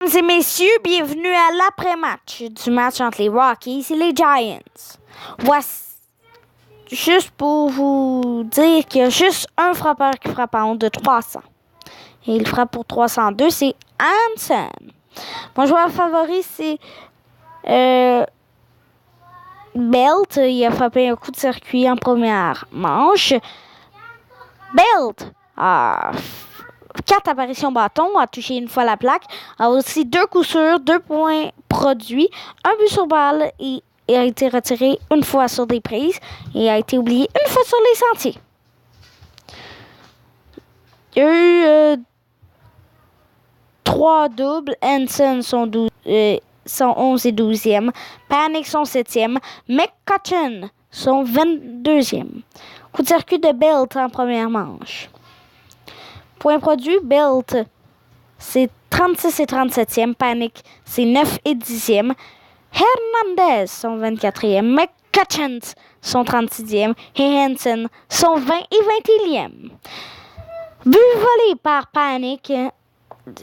Mesdames et messieurs, bienvenue à l'après-match du match entre les Rockies et les Giants. Voici, juste pour vous dire qu'il y a juste un frappeur qui frappe en haut de 300. Et il frappe pour 302, c'est Hansen. Mon joueur favori, c'est Belt. Il a frappé un coup de circuit en première manche. Belt a 4 apparitions bâton, a touché une fois la plaque, a aussi 2 coups sûrs, 2 points produits, un but sur balle et a été retiré une fois sur des prises et a été oublié une fois sur les sentiers. Il y a eu 3 doubles. Hansen sont 11 et 12e. Panic sont 7e. McCutcheon sont 22e. Coup de circuit de Belt en première manche. Point produit, Belt, c'est 36 et 37e. Panic, c'est 9 et 10e. Hernandez sont 24e. McCutcheon sont 36e. Et Hansen sont 20 et 21e. But volé par Panic.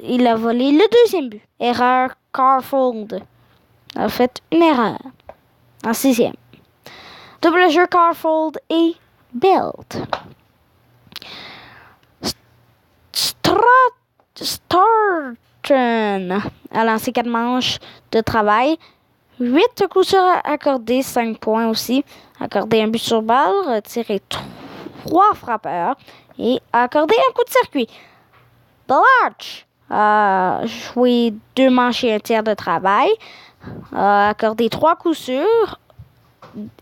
Il a volé le deuxième but. Erreur, Carfold a fait une erreur en 6e. Double jeu, Carfold et Belt. Starton a lancé 4 manches de travail. 8 coups sûrs accordés, 5 points aussi. Accordé un but sur balle, retiré 3 frappeurs et accordé un coup de circuit. Blatch a joué 2 manches et un tiers de travail. A accordé 3 coups sûrs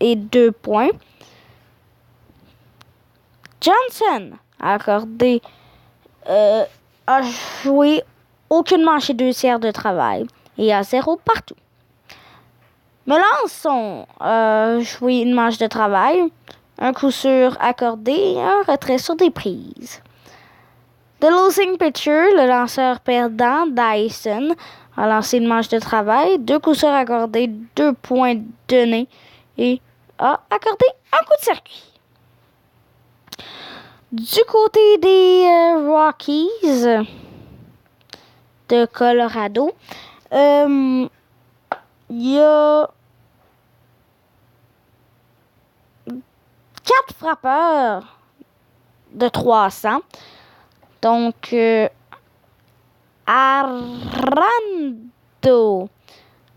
et 2 points. Johnson a accordé a joué aucune manche et 2 tiers de travail et a 0 partout. Melançon a joué une manche de travail, un coup sûr accordé et un retrait sur des prises. The losing pitcher, le lanceur perdant, Dyson, a lancé une manche de travail, 2 coups sûrs accordés, 2 points donnés et a accordé un coup de circuit. Du côté des Rockies de Colorado, il y a 4 frappeurs de 300. Donc, Arando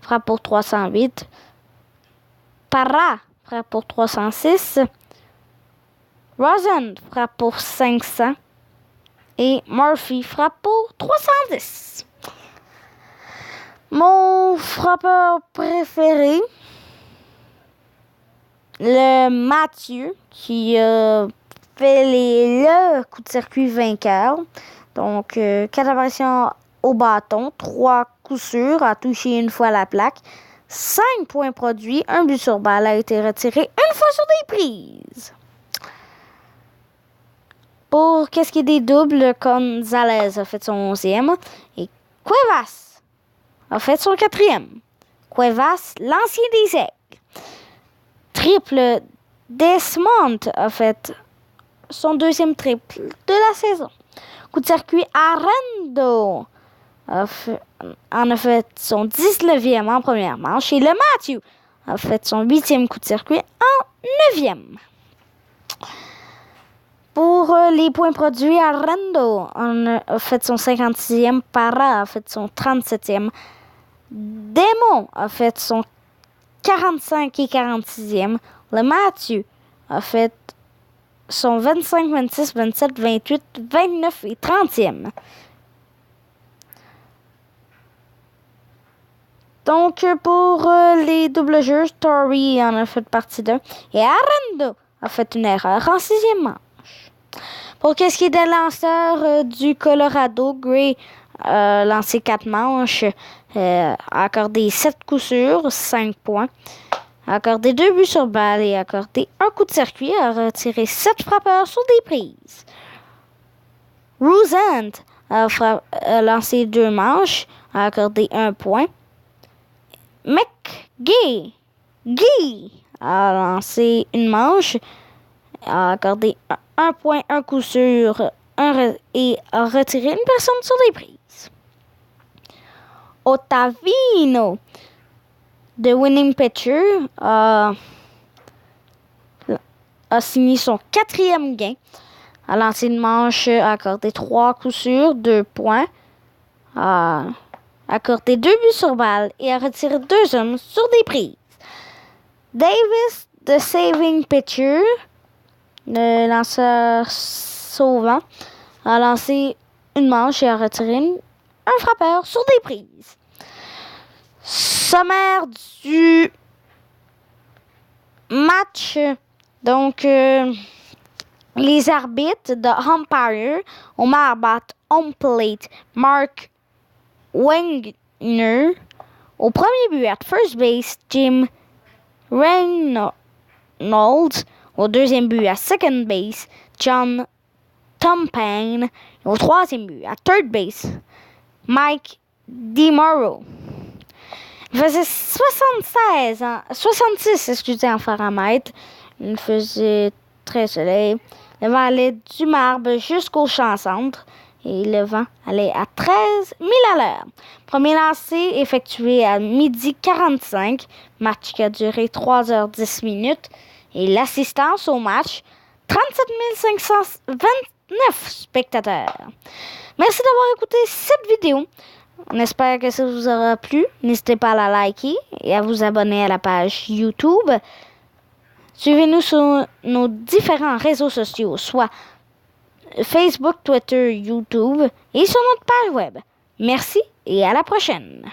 frappe pour 308. Parra frappe pour 306. Rosen frappe pour 500 et Murphy frappe pour 310. Mon frappeur préféré, le Mathieu, qui a fait le coup de circuit vainqueur. Donc, 4 apparitions au bâton, 3 coups sûrs, a touché une fois la plaque, 5 points produits, un but sur balle a été retiré une fois sur des prises. Pour qu'est-ce qui est des doubles, Gonzalez a fait son 11e et Cuevas a fait son 4e. Cuevas, l'ancien des Aigles. Triple, Desmond a fait son 2e triple de la saison. Coup de circuit, Arando en a fait son 19e en première manche et le Matthew a fait son 8e coup de circuit en 9e. Pour les points produits, Arando a fait son 56e, Parra a fait son 37e, Demo a fait son 45 et 46e, le Mathieu a fait son 25, 26, 27, 28, 29 et 30e. Donc, pour les doubles jeux, Story en a fait partie d'un et Arando a fait une erreur en 6e manche. Pour qu'est-ce qui est des lanceurs du Colorado, Gray a lancé 4 manches, a accordé 7 coups sûrs, 5 points, a accordé 2 buts sur balle et a accordé un coup de circuit, a retiré 7 frappeurs sur des prises. Rosen a lancé 2 manches, a accordé 1 point. McGee a lancé une manche, a accordé 1 point, 1 coup sûr et a retiré une personne sur des prises. Ottavino, the winning pitcher, a signé son 4e gain. A lancé une manche, a accordé 3 coups sûrs, 2 points, a accordé 2 buts sur balle et a retiré 2 hommes sur des prises. Davis, the saving pitcher, le lanceur sauvant, a lancé une manche et a retiré un frappeur sur des prises. Sommaire du match. Donc, les arbitres de umpire ont mis à battre home plate Mark Wagner. Au premier but, à first base, Jim Reynolds. Au deuxième but, à second base, John Tompane. Au troisième but, à third base, Mike DeMauro. Il faisait 66 en Fahrenheit. Il faisait très soleil. Le vent allait du marbre jusqu'au champ centre et le vent allait à 13 000 à l'heure. Premier lancer effectué à 12h45, match qui a duré 3h10 minutes. Et l'assistance au match, 37 529 spectateurs. Merci d'avoir écouté cette vidéo. On espère que ça vous aura plu. N'hésitez pas à la liker et à vous abonner à la page YouTube. Suivez-nous sur nos différents réseaux sociaux, soit Facebook, Twitter, YouTube et sur notre page web. Merci et à la prochaine.